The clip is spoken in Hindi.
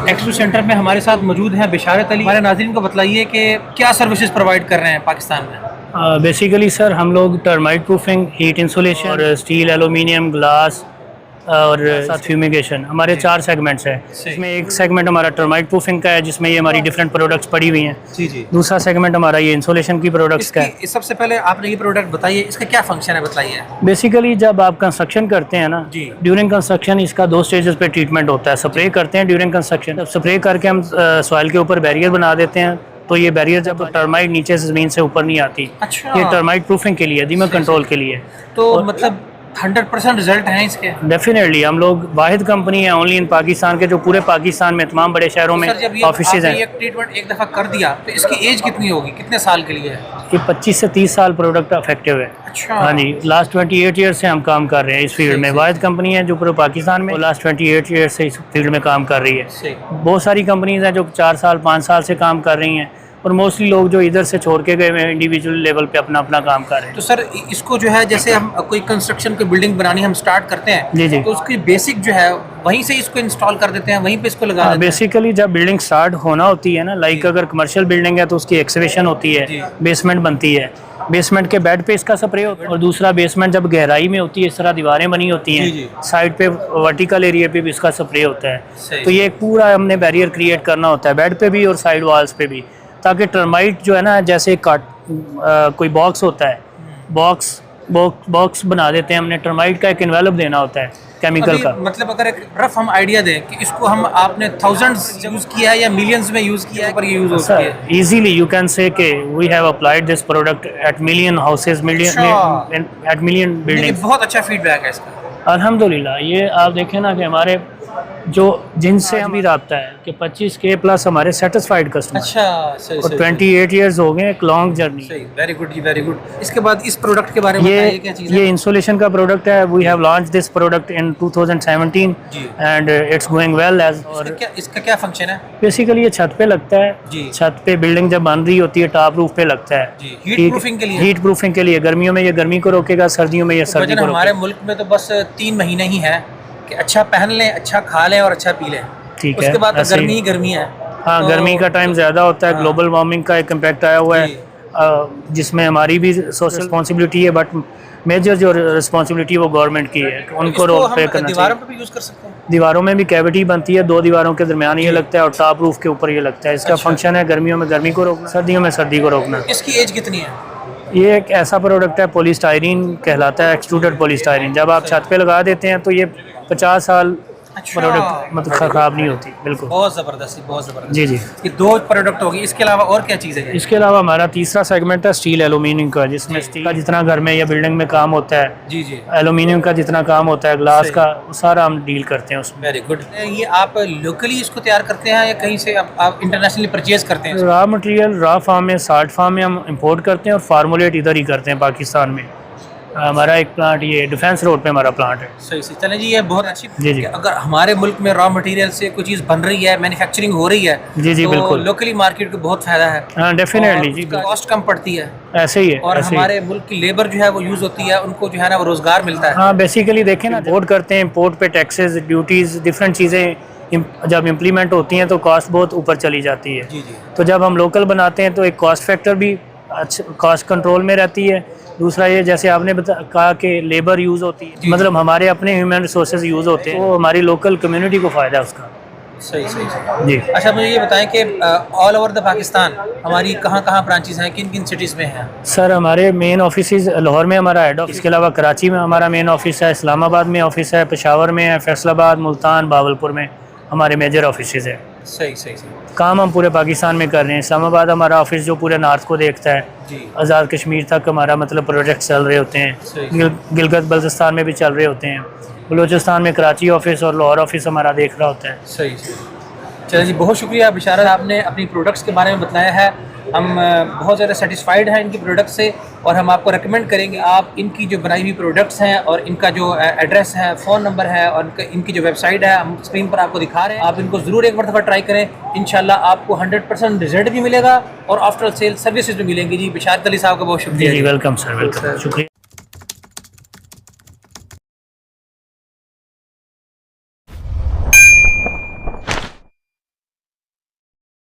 एक्सपो सेंटर में हमारे साथ मौजूद हैं बिशारत अली। हमारे नाज़रीन को बताइए कि क्या सर्विसेज प्रोवाइड कर रहे हैं पाकिस्तान में। बेसिकली सर हम लोग टर्माइट प्रूफिंग, हीट इंसुलेशन और स्टील, एलुमिनियम, ग्लास और साथ फ्यूमिगेशन, हमारे 4 सेगमेंट्स हैं। इसमें एक सेगमेंट हमारा टर्माइट प्रूफिंग का है जिसमें ये हमारी डिफरेंट प्रोडक्ट्स पड़ी हुई हैं। जी जी। दूसरा सेगमेंट हमारा ये इंसुलेशन की प्रोडक्ट्स का है। सबसे पहले आपने ये प्रोडक्ट बताइए, इसका क्या फंक्शन है बताइए। बेसिकली जब आप कंस्ट्रक्शन करते हैं ना, जी, ड्यूरिंग कंस्ट्रक्शन इसका 2 स्टेजेस पे ट्रीटमेंट होता है। स्प्रे करते हैं ड्यूरिंग कंस्ट्रक्शन, स्प्रे करके हम सॉइल के ऊपर बैरियर बना देते हैं। तो ये बैरियर जब टर्माइट नीचे से ज़मीन से ऊपर नहीं आती। अच्छा। ये टर्माइट प्रूफिंग के लिए, दीमक कंट्रोल के लिए। तो मतलब 100% रिजल्ट हैं इसके। डेफिनेटली हम लोग वाहिद कंपनी है ओनली इन पाकिस्तान के जो पूरे पाकिस्तान में तमाम बड़े शहरों में ऑफिसेज हैं। ये ट्रीटमेंट एक दफ़ा कर दिया तो इसकी एज कितनी होगी, कितने साल के लिए है? ये 25 से 30 साल प्रोडक्ट इफेक्टिव है। अच्छा। हाँ जी, लास्ट 28 ईयर से हम काम कर रहे हैं इस फील्ड में। वाहिद कंपनी है जो पूरे पाकिस्तान में लास्ट 28 ईयर से इस फील्ड में काम कर रही है। बहुत सारी कंपनीज हैं जो 4 साल 5 साल से काम कर रही हैं, और मोस्टली लोग जो इधर से छोड़ के गए हैं इंडिविजुअल लेवल पे अपना अपना काम कर रहे हैं। तो सर इसको जो है जैसे हम कोई कंस्ट्रक्शन की बिल्डिंग बनानी हम स्टार्ट करते हैं, जी जी, तो उसकी बेसिक जो है वहीं से इसको इंस्टॉल कर देते हैं, वहीं पे इसको लगा देते हैं। बेसिकली जब बिल्डिंग स्टार्ट होना होती है ना, लाइक अगर कमर्शियल बिल्डिंग है तो उसकी एक्सकेवेशन होती है, बेसमेंट बनती है, बेसमेंट के बेड पे इसका स्प्रे होता है। और दूसरा बेसमेंट जब गहराई में होती है, इस तरह दीवारें बनी होती हैं, साइड पे वर्टिकल एरिया पे भी इसका स्प्रे होता है। तो ये एक पूरा हमने बैरियर क्रिएट करना होता है बेड पे भी और साइड वॉल्स पे भी, ताकि टर्माइट जो है ना, जैसे कोई बॉक्स होता है, बॉक्स बना देते हैं हमने, टर्माइट का एक एनवेलप देना होता है केमिकल का। मतलब अगर एक रफ हम आइडिया दें कि इसको हम आपने थाउजेंड्स यूज़ किया है या मिलियंस में यूज़ किया है, पर ये यूज़ होता है इजीली यू कैन से के we have applied this product eight million houses, eight million buildings. बहुत अच्छा फीडबैक है इसका अल्हम्दुलिल्लाह। ये आप देखें ना कि हमारे जो जिनसे हम भी रब्ता है कि 25K प्लस हमारे सेटिस्फाइड कस्टमर। अच्छा, सही, और 28 ईयर्स हो गए, एक लॉन्ग जर्नी। वेरी गुड जी, वेरी गुड। इसके बाद इस प्रोडक्ट के बारे में बताइए, क्या चीज़ है? ये इंसुलेशन का प्रोडक्ट है। We have launch this product in 2017 and it's going well as. और इसका क्या फंक्शन है? बेसिकली ये छत पे लगता है जी। छत पे बिल्डिंग जब बन रही होती है टॉप रूफ पे लगता है जी। हीट प्रूफिंग के लिए, हीट प्रूफिंग के लिए। गर्मियों में ये गर्मी को रोकेगा, सर्दियों में ये सर्दी को रोकेगा। हमारे मुल्क में तो बस 3 महीने ही है कि अच्छा पहन लें, अच्छा खा लें और अच्छा पी लें, ठीक है। उसके बाद तो गर्मी ही गर्मी है। हाँ, तो गर्मी का टाइम ज़्यादा होता है। ग्लोबल वार्मिंग का एक इम्पैक्ट आया हुआ है, जिसमें हमारी भी सोशल रिस्पॉन्सिबिलिटी है, बट मेजर जो रिस्पॉन्सिबिलिटी वो गवर्नमेंट की है, उनको रोल पे करना चाहिए। दीवारों पे भी यूज़ कर सकते हैं। दीवारों में भी कैविटी बनती है, 2 दीवारों के दरमियान ये लगता है और टॉप रूफ के ऊपर ये लगता है। इसका फंक्शन है गर्मियों में गर्मी को रोकना, सर्दियों में सर्दी को रोकना। इसकी एज कितनी है? ये एक ऐसा प्रोडक्ट है, पॉलीस्टाइरीन कहलाता है, एक्सट्रूडेड पॉलीस्टाइरीन। जब आप छत पे लगा देते हैं तो ये 50 साल प्रोडक्ट मतलब खराब नहीं होती। बिल्कुल, बहुत ज़बरदस्त, बहुत ज़बरदस्त। जी जी। ये 2 प्रोडक्ट होगी, इसके अलावा और क्या चीज़ है? इसके अलावा हमारा तीसरा सेगमेंट है स्टील एलुमिनियम का, जिसमें स्टील का जितना घर में या बिल्डिंग में काम होता है, जी जी, एलुमिनियम का जितना काम होता है, ग्लास का, सारा हम डील करते हैं उसमें। Very good. ये आप लोकली इसको तैयार करते हैं या कहीं से आप इंटरनेशनली परचेज करते हैं? रॉ मटेरियल रॉ फार्म में, साल्ट फार्म में हम इंपोर्ट करते हैं और फार्मूलेट इधर ही करते हैं पाकिस्तान में। हमारा एक प्लांट ये डिफेंस रोड पे हमारा प्लांट है। सही सही, चलें जी, ये बहुत अच्छी। जी जी। अगर हमारे मुल्क में रॉ मटेरियल से कोई चीज़ बन रही है, मैन्युफैक्चरिंग हो रही है, जी जी, तो बिल्कुल लोकली मार्केट को बहुत फायदा है। हाँ, डेफिनेटली जी, कॉस्ट कम पड़ती है, ऐसे ही है। और हमारे मुल्क की लेबर जो है वो यूज़ होती है, उनको जो है ना वो रोज़गार मिलता है। हाँ, बेसिकली देखें ना, इंपोर्ट करते हैं, इंपोर्ट पे टैक्सेस, ड्यूटीज़, डिफरेंट चीज़ें जब इम्प्लीमेंट होती हैं तो कॉस्ट बहुत ऊपर चली जाती है। जी जी। तो जब हम लोकल बनाते हैं तो एक कॉस्ट फैक्टर भी अच्छा, कॉस्ट कंट्रोल में रहती है। दूसरा ये, जैसे आपने कहा कि लेबर यूज़ होती है, मतलब हमारे अपने ह्यूमन रिसोर्सेज यूज़ होते हैं, तो हमारी लोकल कम्युनिटी को फ़ायदा है उसका। सही सही सही जी। अच्छा, मुझे ये बताएं कि ऑल ओवर द पाकिस्तान हमारी कहाँ कहाँ ब्रांचेस हैं, किन किन सिटीज़ में हैं? सर हमारे मेन ऑफिस लाहौर में हमारा हेड ऑफिस, इसके अलावा कराची में हमारा मेन ऑफिस है, इस्लामाबाद में ऑफिस है, पेशावर में है, फैसलाबाद, मुल्तान, बावलपुर में हमारे मेजर ऑफिस है। सही सही सही। काम हम पूरे पाकिस्तान में कर रहे हैं। इस्लामाबाद हमारा ऑफिस जो पूरे नॉर्थ को देखता है जी। आज़ाद कश्मीर तक हमारा मतलब प्रोजेक्ट चल रहे होते हैं। गिलगित बल्तिस्तान में भी चल रहे होते हैं। बलूचिस्तान में कराची ऑफिस और लाहौर ऑफिस हमारा देख रहा होता है। सही सही। चलिए जी, बहुत शुक्रिया बिशारत, आपने अपनी प्रोडक्ट्स के बारे में बताया है। हम बहुत ज़्यादा सेटिस्फाइड हैं इनकी प्रोडक्ट से, और हम आपको रेकमेंड करेंगे आप इनकी जो बनाई हुई प्रोडक्ट्स हैं और इनका जो एड्रेस है, फ़ोन नंबर है और इनकी जो वेबसाइट है हम स्क्रीन पर आपको दिखा रहे हैं, आप इनको ज़रूर एक मरतबा ट्राई करें। इंशाल्लाह आपको 100% रिजल्ट भी मिलेगा और आफ्टर सेल सर्विसेज भी मिलेंगी। जी, बिशारत अली साहब का बहुत शुक्रिया। जी, वेलकम सर, वेलकम, शुक्रिया।